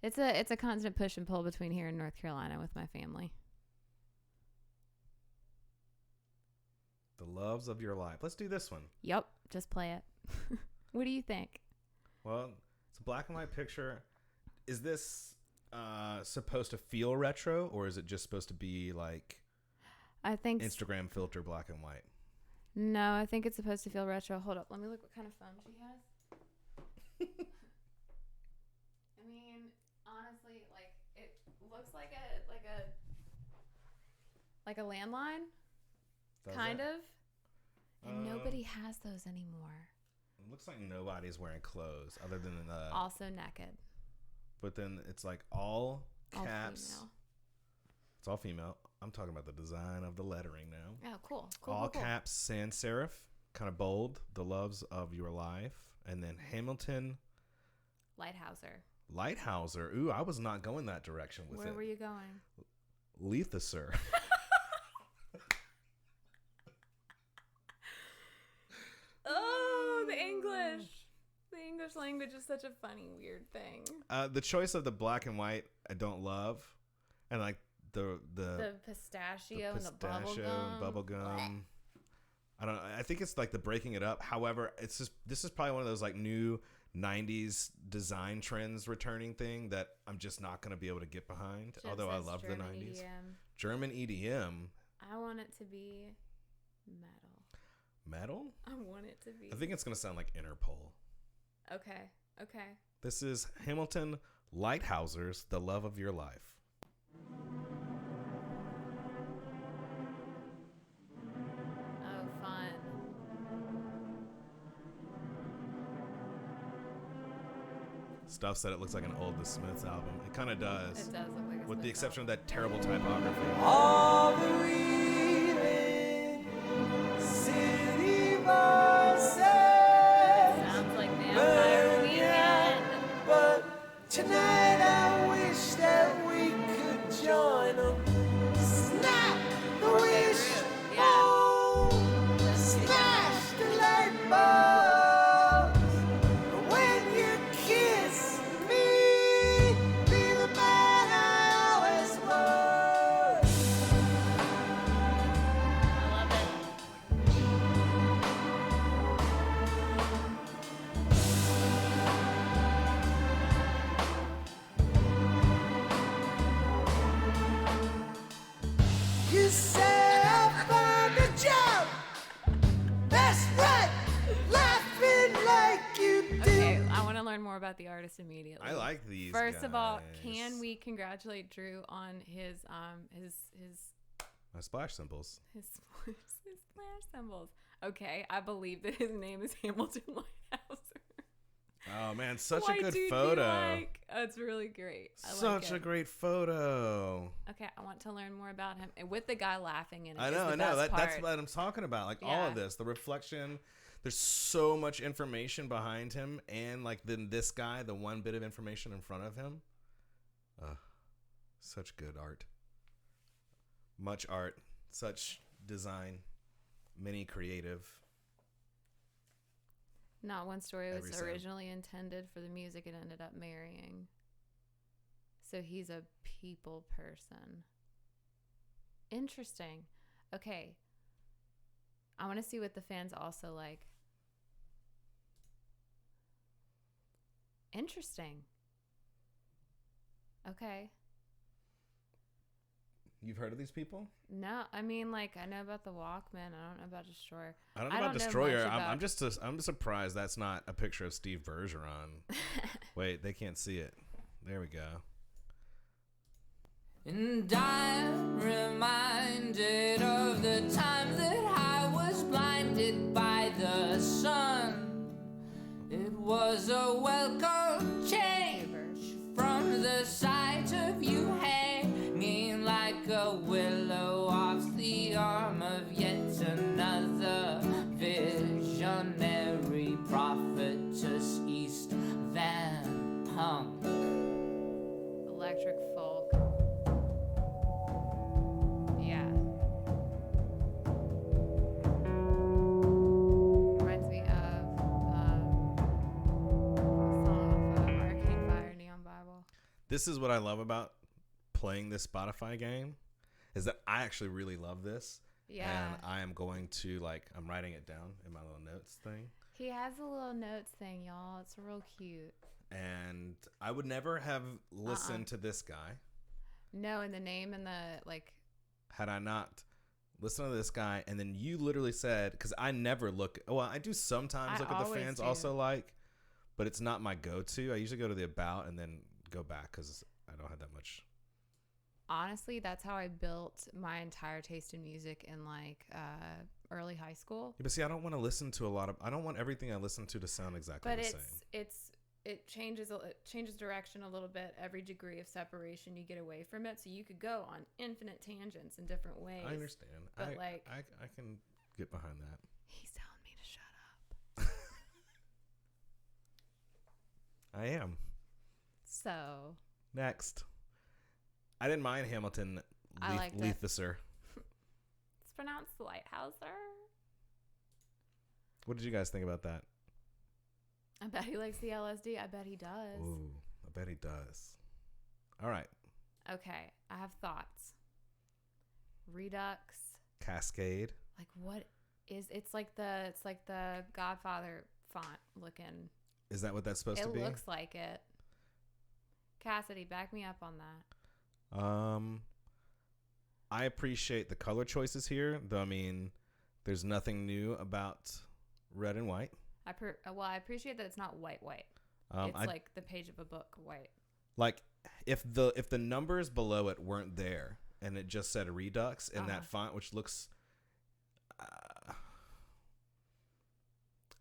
It's a constant push and pull between here and North Carolina with my family. The loves of your life. Let's do this one. Yep, just play it. What do you think? Well, it's a black and white picture. Is this supposed to feel retro, or is it just supposed to be like I think Instagram filter black and white? No, I think it's supposed to feel retro. Hold up. Let me look what kind of phone she has. I mean, honestly, like it looks like a landline, kind of. And nobody has those anymore. It looks like nobody's wearing clothes other than the. Also naked. But then it's like all caps. All female. It's all female. I'm talking about the design of the lettering now. Oh, cool. All caps, sans serif, kind of bold. The loves of your life, and then Hamilton. Lighthouser. Ooh, I was not going that direction with it. Where were you going? Lethacer. Oh, the English. The English language is such a funny, weird thing. The choice of the black and white, I don't love, and like the pistachio and the bubble gum. I don't know. I think it's like the breaking it up. However, this is probably one of those like new 90s design trends returning thing that I'm just not going to be able to get behind. Although I love the 90s. German EDM. I want it to be Metal? I want it to be. I think it's going to sound like Interpol. Okay. This is Hamilton Lighthouser's The Love of Your Life. Oh, fun. Stuff said it looks like an old The Smiths album. It kind of does. It does look like a with the Smiths exception album. of that terrible typography. All the reeling city voices Sounds like Vampire Weekend. but tonight I wish that we could join them. Snap the wish, Yeah. smash the light bulbs. When you kiss me, be the man I always was. I love it. You say I found a job. That's right, laughing like you do. Okay, I want to learn more about the artist immediately. I like these First of all, guys. can we congratulate Drew on his My splash symbols. his splash symbols? Okay, I believe that his name is Hamilton Lighthouser. Oh man, such White a good dude be photo. like. Oh, it's really great. I Such like a great photo. Okay, I want to learn more about him, and with the guy laughing in it. I is know. the best That's part. what I'm talking about. Like all of Yeah. this, the reflection. There's so much information behind him, and like then this guy, the one bit of information in front of him. Such good art. Much art. Such design. Many creative. Not one story was Every sound. originally intended for the music it ended up marrying. So he's a people person. Interesting. Okay. I want to see what the fans also like. Interesting. Okay. You've heard of these people? No, I mean, like, I know about the Walkman. I don't know about Destroyer. I don't know I about don't know Destroyer. much I'm about- I'm surprised that's not a picture of Steve Bergeron. Wait, they can't see it. There we go. And I'm reminded of the time that I was blinded by the sun. It was a welcome change from the sight of you hanging like a willow off the arm of yet another visionary prophetess East Van Punk. Electric folk. Yeah. Reminds me of song off of Arcade Fire Neon Bible. This is what I love about playing this Spotify game is that I actually really love this. Yeah. And I am going to I'm writing it down in my little notes thing. He has a little notes thing, y'all. It's real cute. And I would never have listened to this guy No, and the name and the had I not listen to this guy, and then you literally said, because I never look. Well, I do sometimes look at the fans also like, but it's not my go-to. I usually go to the about and then go back because I don't have that much. Honestly, that's how I built my entire taste in music in like early high school. Yeah, but see, I don't want to listen to a lot of. I don't want everything I listen to sound exactly the same. But it changes direction a little bit. Every degree of separation you get away from it, so you could go on infinite tangents in different ways. I understand. But I can get behind that. He's telling me to shut up. I am. So next, I didn't mind Hamilton. I liked it. Leithiser. It's pronounced Lighthouser. What did you guys think about that? I bet he likes the LSD. I bet he does. Ooh, I bet he does. All right. Okay, I have thoughts. Redux. Cascade. Like what is? It's like the Godfather font looking. Is that what that's supposed to be? It looks like it. Cassidy, back me up on that. I appreciate the color choices here, though. I mean, there's nothing new about red and white. I appreciate that it's not white. It's like the page of a book white. Like if the numbers below it weren't there and it just said Redux in that font, which looks,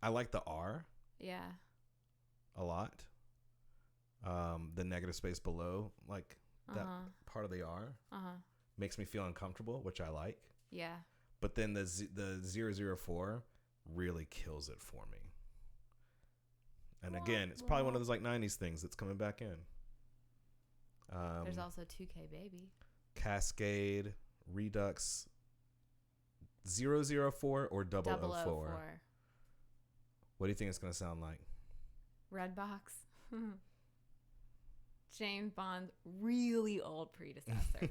I like the R. Yeah. A lot. The negative space below, like that part of the R, makes me feel uncomfortable, which I like. Yeah. But then the 004 really kills it for me. And again, it's probably one of those like 90s things that's coming back in. There's also 2K Baby. Cascade, Redux, 004 or 004? What do you think it's going to sound like? Redbox. James Bond's really old predecessor.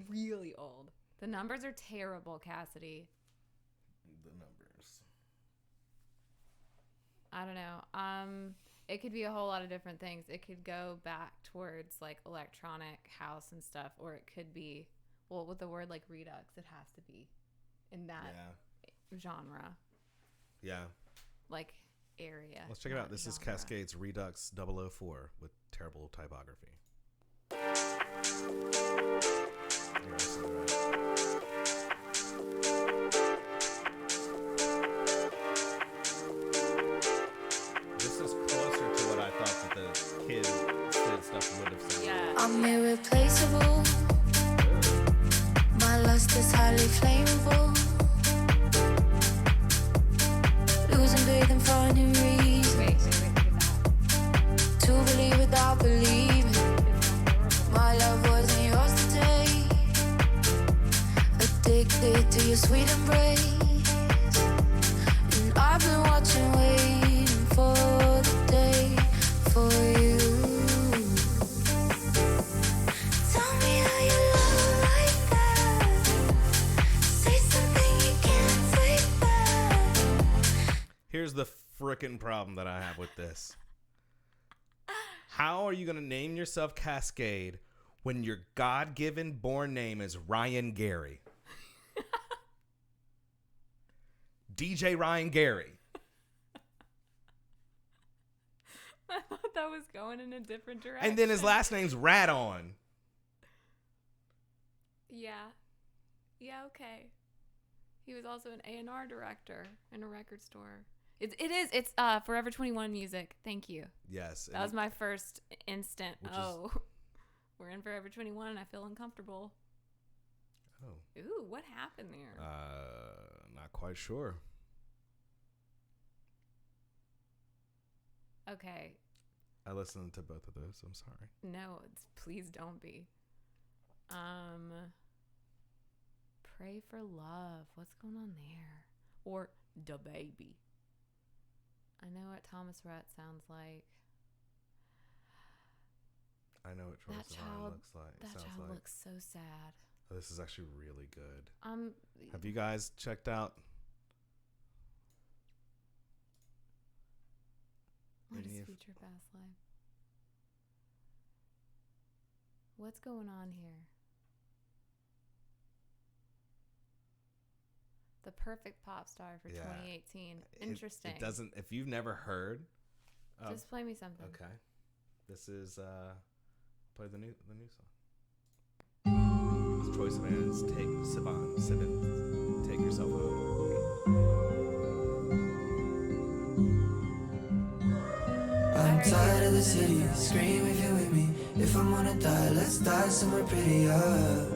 Really old. The numbers are terrible, Cassidy. The numbers. I don't know. It could be a whole lot of different things. It could go back towards like electronic house and stuff, or it could be, well, with the word like Redux, it has to be in that genre. Yeah. Like area. Let's check it out. This genre. Is Cascade's Redux 004 with terrible typography. This is closer to what I thought that the kid said stuff would have said. Yeah. I'm irreplaceable. My lust is highly flammable. Losing faith and finding reasons. Wait. To believe without believing. My love wasn't yours to take. Addicted to your sweet embrace. And I've been watching, waiting for the day for you. Tell me how you love like that. Say something you can't take back. Here's the frickin' problem that I have with this. How are you going to name yourself Cascade when your God-given born name is Ryan Gary? DJ Ryan Gary. I thought that was going in a different direction. And then his last name's Radon. Yeah. Yeah, okay. He was also an A&R director in a record store. It's Forever 21 music. Thank you. Yes. That was my first instant. We're in Forever 21 and I feel uncomfortable. Oh. Ooh, what happened there? Not quite sure. Okay. I listened to both of those. I'm sorry. No, please don't be. Pray for Love. What's going on there? Or Da Baby. I know what Thomas Rhett sounds like. I know what Troy Sivan looks like. That child looks so sad. Oh, this is actually really good. Have you guys checked out? What is Future Fast Life? What's going on here? The perfect pop star for 2018. Interesting. It doesn't. If you've never heard, just play me something. Okay, this is play the new song. It's Troye Sivan's Take Yourself Home. I'm tired of the city, scream if you're with me. If I'm gonna die, let's die somewhere prettier.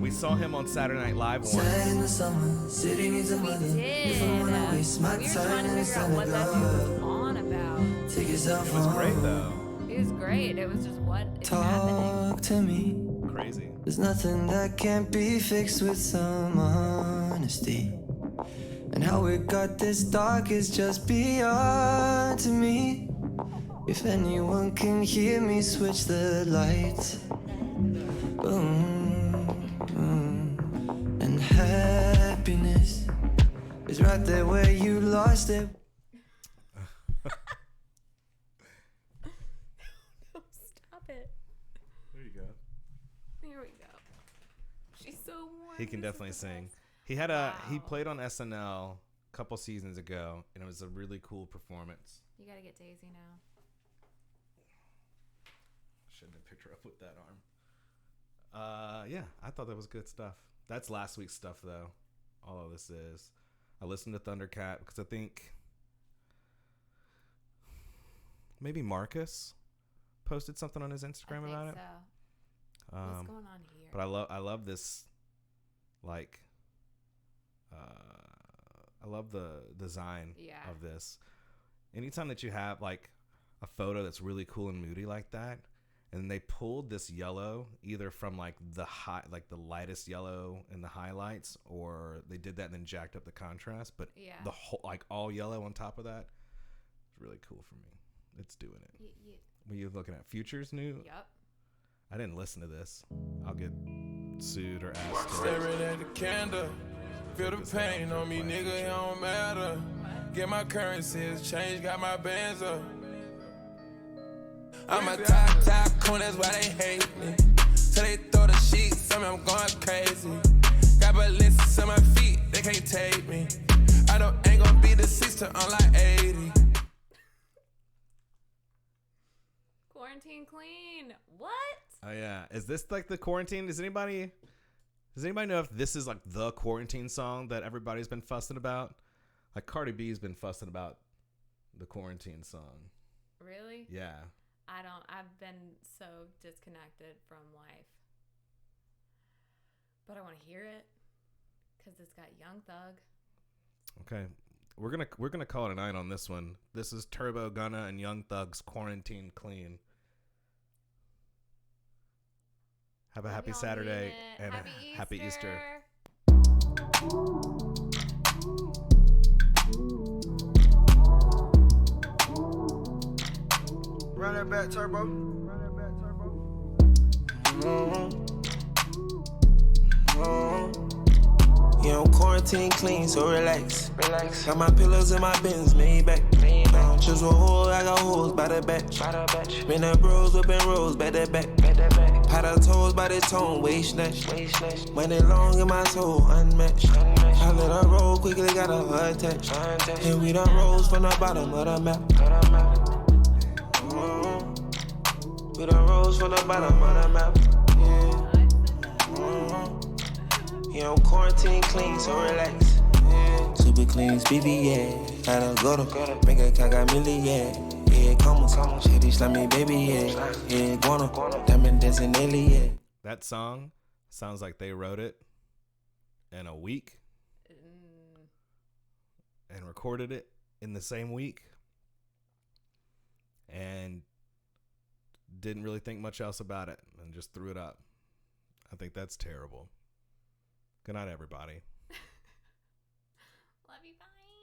We saw him on Saturday Night Live once. In the summer, city needs a mother. If I wanna waste my time, then it's time to go. On about. Take yourself It was home. great though. It was great. It was just what is Talk happening. to me. Crazy. There's nothing that can't be fixed with some honesty. And how it got this dark is just beyond to me. If anyone can hear me, switch the lights. And happiness is right there where you lost it. Stop it. There you go. Here we go. She's so warm. He can definitely sing. He had he played on SNL a couple seasons ago, and it was a really cool performance. You gotta get Daisy now. Shouldn't have picked her up with that arm. Yeah, I thought that was good stuff. That's last week's stuff, though. All of this is. I listened to Thundercat because I think maybe Marcus posted something on his Instagram about it. So. What's going on here? But I love this, like, I love the design of this. Anytime that you have like a photo that's really cool and moody like that, and they pulled this yellow either from like the lightest yellow in the highlights, or they did that and then jacked up the contrast, but the whole like all yellow on top of that, it's really cool for me. It's doing it. Were you looking at Future's new? Yep. I didn't listen to this. I'll get sued or asked. Staring at the candle, feel the pain on me, nigga, it don't matter. Get my currencies, change, got my bands up. I'm a top coon, that's why they hate me. Till they throw the sheets, tell me I'm going crazy. Got ballistics on my feet, they can't take me. I know ain't gonna be deceased till I'm like 80. Quarantine clean. What? Oh yeah, is this like the quarantine? Does anybody know if this is like the quarantine song that everybody's been fussing about? Like Cardi B's been fussing about the quarantine song. Really? Yeah. I've been so disconnected from life. But I want to hear it because it's got Young Thug. Okay. We're gonna call it a night on this one. This is Turbo Gunna and Young Thug's Quarantine Clean. Have a happy Saturday and happy Easter. Run that back, Turbo. Yeah, I'm quarantine clean, so relax. Got my pillows in my bins, made back. Just a hole, I got holes by the batch. Been the bros whipping rolls, back to back. Had her toes by the tone, waist snatch. Money long in my soul, unmatched. I let her roll quickly, got a heart attached. And we done rose from the bottom of the map. We done rose from the bottom of the map. Yeah, I'm quarantine clean, so relax. Yeah. Super clean, speedy, yeah. Gotta go to make a cat got milli, yeah. Yeah, come on. Shady slimy, baby, yeah. Yeah, guano. Diamond dancing daily, yeah. That song sounds like they wrote it in a week and recorded it in the same week and didn't really think much else about it and just threw it up. I think that's terrible. Good night, everybody.